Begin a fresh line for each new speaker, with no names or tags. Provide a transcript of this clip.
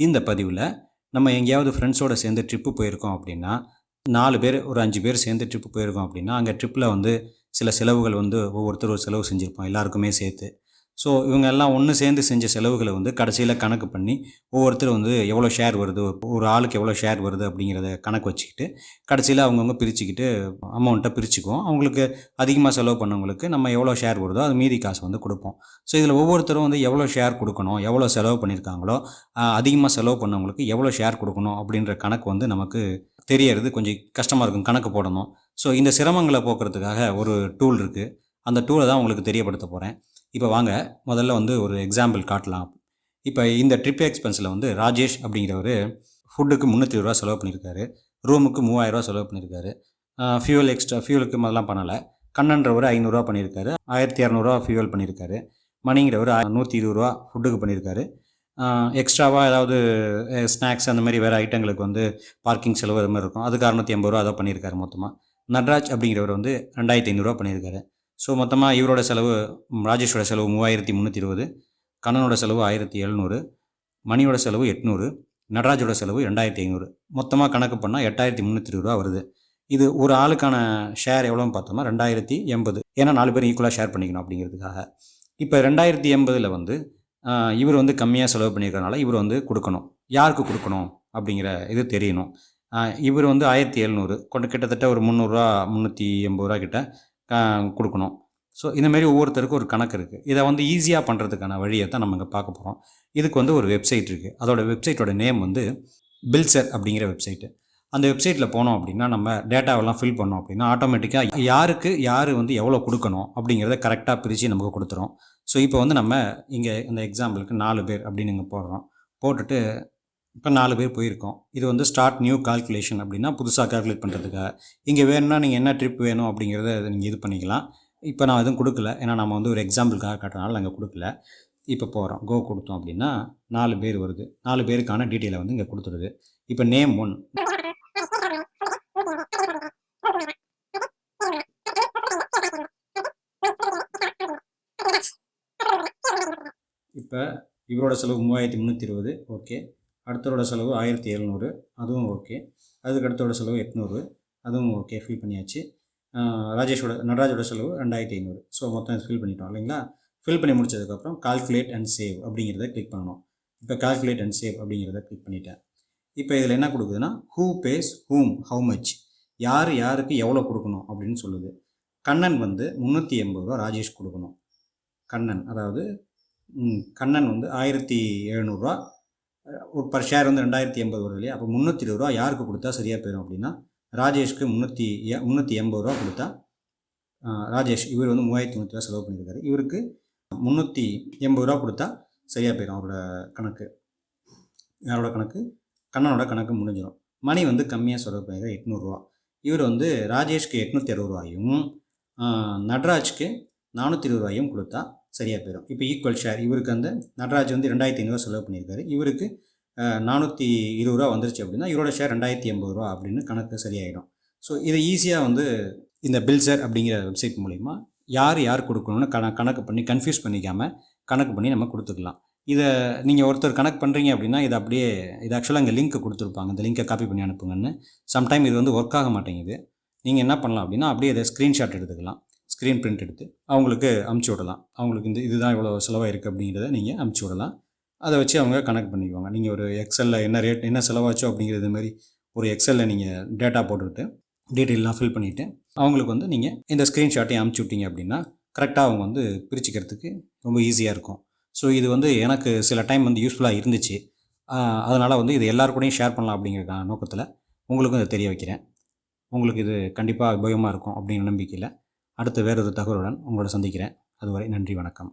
இந்த பதிவில் நம்ம எங்கேயாவது ஃப்ரெண்ட்ஸோடு சேர்ந்து ட்ரிப்பு போயிருக்கோம் அப்படின்னா 4 பேர் ஒரு 5 பேர் சேர்ந்து ட்ரிப்பு போயிருக்கோம் அப்படின்னா அங்கே ட்ரிப்பில் வந்து சில செலவுகள் வந்து ஒவ்வொருத்தர் ஒரு செலவு செஞ்சுருப்போம் எல்லாருக்குமே சேர்த்து. ஸோ இவங்க எல்லாம் ஒன்று சேர்ந்து செஞ்ச செலவுகளை வந்து கடைசியில் கணக்கு பண்ணி ஒவ்வொருத்தர் வந்து எவ்வளோ ஷேர் வருது, ஒரு ஆளுக்கு எவ்வளோ ஷேர் வருது அப்படிங்கிறத கணக்கு வச்சுக்கிட்டு கடைசியில் அவங்கவுங்க பிரிச்சுக்கிட்டு அமௌண்ட்டை பிரிச்சுக்குவோம். அவங்களுக்கு அதிகமாக செலவு பண்ணவங்களுக்கு நம்ம எவ்வளோ ஷேர் வருதோ அது மீதி காசு வந்து கொடுப்போம். ஸோ இதில் ஒவ்வொருத்தரும் வந்து எவ்வளோ ஷேர் கொடுக்கணும், எவ்வளோ செலவு பண்ணியிருக்காங்களோ அதிகமாக செலவு பண்ணவங்களுக்கு எவ்வளோ ஷேர் கொடுக்கணும் அப்படின்ற கணக்கு வந்து நமக்கு தெரியறது கொஞ்சம் கஷ்டமாக இருக்கும், கணக்கு போடணும். ஸோ இந்த சிரமங்களை போக்குறதுக்காக ஒரு டூல் இருக்குது. அந்த டூலை தான் உங்களுக்கு தெரியப்படுத்த போகிறேன். இப்போ வாங்க முதல்ல வந்து ஒரு எக்ஸாம்பிள் காட்டலாம். இப்போ இந்த ட்ரிப் எக்ஸ்பென்ஸில் வந்து ராஜேஷ் அப்படிங்கிறவர் ஃபுட்டுக்கு 320 ரூபா செலவு பண்ணியிருக்காரு, ரூமுக்கு 3000 ரூபா செலவு பண்ணியிருக்காரு, ஃபியூலுக்கு முதல்லாம் பண்ணலை. கண்ணன்றவர் 500 ரூபா பண்ணியிருக்காரு, 1200 ரூபா ஃபியூல் பண்ணியிருக்காரு, மணிங்கிறவர் 120 ரூபா ஃபுட்டுக்கு பண்ணியிருக்காரு. எக்ஸ்ட்ராவாக ஏதாவது ஸ்நாக்ஸ் அந்த மாதிரி வேறு ஐட்டங்களுக்கு வந்து பார்க்கிங் செலவு அது மாதிரி இருக்கும், அதுக்கு 680 ரூபா அதை பண்ணியிருக்காரு மொத்தமாக. நட்ராஜ் அப்படிங்கிறவர் வந்து 2500 ரூபா பண்ணியிருக்காரு. ஸோ மொத்தமாக இவரோட செலவு, ராஜேஷோட செலவு 3320, கண்ணனோட செலவு 1700, மணியோட செலவு 800, நடராஜோட செலவு 2500. மொத்தமாக கணக்கு பண்ணால் 8320 ரூபா வருது. இது ஒரு ஆளுக்கான ஷேர் எவ்வளோன்னு பார்த்தோம்னா 2080. ஏன்னா 4 பேர் ஈக்குவலாக ஷேர் பண்ணிக்கணும் அப்படிங்கிறதுக்காக. இப்போ 2080 வந்து இவர் வந்து கம்மியாக செலவு பண்ணியிருக்கறனால இவர் வந்து கொடுக்கணும். யாருக்கு கொடுக்கணும் அப்படிங்கிற இது தெரியணும். இவர் வந்து 1700 கிட்டத்தட்ட ஒரு 300 ரூபா 380 ரூபா கிட்ட கொடுக்கணும். ஸோ இந்தமாரி ஒவ்வொருத்தருக்கும் ஒரு கணக்கு இருக்குது. இதை வந்து ஈஸியாக பண்ணுறதுக்கான வழியை தான் நம்ம இங்கே பார்க்க போகிறோம். இதுக்கு வந்து ஒரு வெப்சைட் இருக்குது. அதோட வெப்சைட்டோட நேம் வந்து பில்சர் அப்படிங்கிற வெப்சைட்டு. அந்த வெப்சைட்டில் போனோம் அப்படின்னா நம்ம டேட்டாவெல்லாம் ஃபில் பண்ணோம் அப்படின்னா ஆட்டோமேட்டிக்காக யாருக்கு யார் வந்து எவ்வளோ கொடுக்கணும் அப்படிங்கிறத கரெக்டாக பிரித்து நமக்கு கொடுத்துரும். ஸோ இப்போ வந்து நம்ம இங்கே இந்த எக்ஸாம்பிளுக்கு 4 பேர் அப்படின்னு இங்கே போடுறோம். போட்டுட்டு இப்போ 4 பேர் போயிருக்கோம். இது வந்து ஸ்டார்ட் நியூ கால்குலேஷன் அப்படின்னா புதுசாக கால்குலேட் பண்ணுறதுக்காக. இங்கே வேணும்னா நீங்கள் என்ன ட்ரிப் வேணும் அப்படிங்கிறத நீங்கள் இது பண்ணிக்கலாம். இப்போ நான் எதுவும் கொடுக்கல, ஏன்னா நம்ம வந்து ஒரு எக்ஸாம்பிளுக்காக காட்டுறதுனால நாங்கள் கொடுக்கல. இப்போ போகிறோம், கோ கொடுத்தோம் அப்படின்னா 4 பேர் வருது. 4 பேருக்கான டீட்டெயிலை வந்து இங்கே கொடுத்துருது. இப்போ நேம் 1. இப்போ இவரோட செலவு 3320, ஓகே. அடுத்தவரோட செலவு 1700, அதுவும் ஓகே. அதுக்கு அடுத்தோட செலவு 800, அதுவும் ஓகே, ஃபில் பண்ணியாச்சு. நடராஜோட செலவு 2500. ஸோ மொத்தம் ஃபில் பண்ணிட்டோம் இல்லைங்களா? ஃபில் பண்ணி முடிச்சதுக்கப்புறம் கால்குலேட் அண்ட் சேவ் அப்படிங்கிறத கிளிக் பண்ணணும். இப்போ கால்குலேட் அண்ட் சேவ் அப்படிங்கிறத கிளிக் பண்ணிட்டேன். இப்போ இதில் என்ன கொடுக்குதுன்னா who pays whom how much, யார் யாருக்கு எவ்வளோ கொடுக்கணும் அப்படின்னு சொல்லுது. கண்ணன் வந்து 380 ரூபா ராஜேஷ் கொடுக்கணும். கண்ணன், அதாவது கண்ணன் வந்து 1700 ரூபா, ஒரு பர் ஷேர் வந்து 2080 வருது இல்லையா? அப்போ 320 ரூபா யாருக்கு கொடுத்தா சரியாக போயிடும் அப்படின்னா ராஜேஷ்க்கு 380 ரூபா கொடுத்தா, ராஜேஷ் இவர் வந்து 3300 ரூபா செலவு பண்ணியிருக்காரு, இவருக்கு 380 ரூபா கொடுத்தா சரியாக போயிடும் அவரோட கணக்கு. யாரோட கணக்கு? கண்ணனோட கணக்கு முடிஞ்சிடும். மணி வந்து கம்மியாக செலவு பண்ணியிருக்காரு, 800 ரூபா. இவர் வந்து ராஜேஷ்க்கு 860 ரூபாயும் நடராஜ்க்கு 420 ரூபாயும் கொடுத்தா சரியாக போயிடும். இப்போ ஈக்குவல் ஷேர். இவருக்கு அந்த நடராஜ் வந்து 2500 செலவு பண்ணியிருக்காரு, இவருக்கு 420 ரூபா வந்துருச்சு அப்படின்னா இவரோட ஷேர் 2080 ரூபா அப்படின்னு கணக்கு சரியாயிடும். ஸோ இதை ஈஸியாக வந்து இந்த பில்சர் அப்படிங்கிற வெப்சைட் மூலிமா யார் கொடுக்கணும்னு கணக்கு பண்ணி கன்ஃபியூஸ் பண்ணிக்காமல் கணக்கு பண்ணி நம்ம கொடுத்துக்கலாம். இதை நீங்கள் ஒருத்தர் கணக்கு பண்ணுறீங்க அப்படின்னா இது ஆக்சுவலாக இங்கே லிங்க் கொடுத்துருப்பாங்க, இந்த லிங்கை காப்பி பண்ணி அனுப்புங்கன்னு. சம்டைம் இது வந்து ஒர்க் ஆக மாட்டேங்குது. நீங்கள் என்ன பண்ணலாம் அப்படின்னா அப்படியே இதை ஸ்க்ரீன்ஷாட் எடுத்துக்கலாம், ஸ்க்ரீன் பிரிண்ட் எடுத்து அவங்களுக்கு அமுச்சு விடலாம். அவங்களுக்கு இதுதான் இவ்வளோ செலவாக இருக்குது அப்படிங்கிறத நீங்கள் அமுச்சு விடலாம். அதை வச்சு அவங்க கணக்கு பண்ணிக்குவாங்க. நீங்கள் ஒரு எக்ஸலில் என்ன செலவாச்சோ அப்படிங்கிறது மாதிரி ஒரு எக்ஸலில் நீங்கள் டேட்டா போட்டுக்கிட்டு டீட்டெயிலெலாம் ஃபில் பண்ணிவிட்டு அவங்களுக்கு வந்து நீங்கள் இந்த ஸ்க்ரீன்ஷாட்டையும் அமுச்சு விட்டீங்க அப்படின்னா கரெக்டாக அவங்க வந்து பிரிச்சுக்கிறதுக்கு ரொம்ப ஈஸியாக இருக்கும். ஸோ இது வந்து எனக்கு சில டைம் வந்து யூஸ்ஃபுல்லாக இருந்துச்சு. அதனால் வந்து இது எல்லாருக்கூடையும் ஷேர் பண்ணலாம் அப்படிங்கிற நோக்கத்தில் உங்களுக்கும் இதை தெரிய வைக்கிறேன். உங்களுக்கு இது கண்டிப்பாக உபயோகமாக இருக்கும் அப்படிங்கிற நம்பிக்கையில் அடுத்த வேறொரு தகவலுடன் உங்களோட சந்திக்கிறேன். அதுவரை நன்றி, வணக்கம்.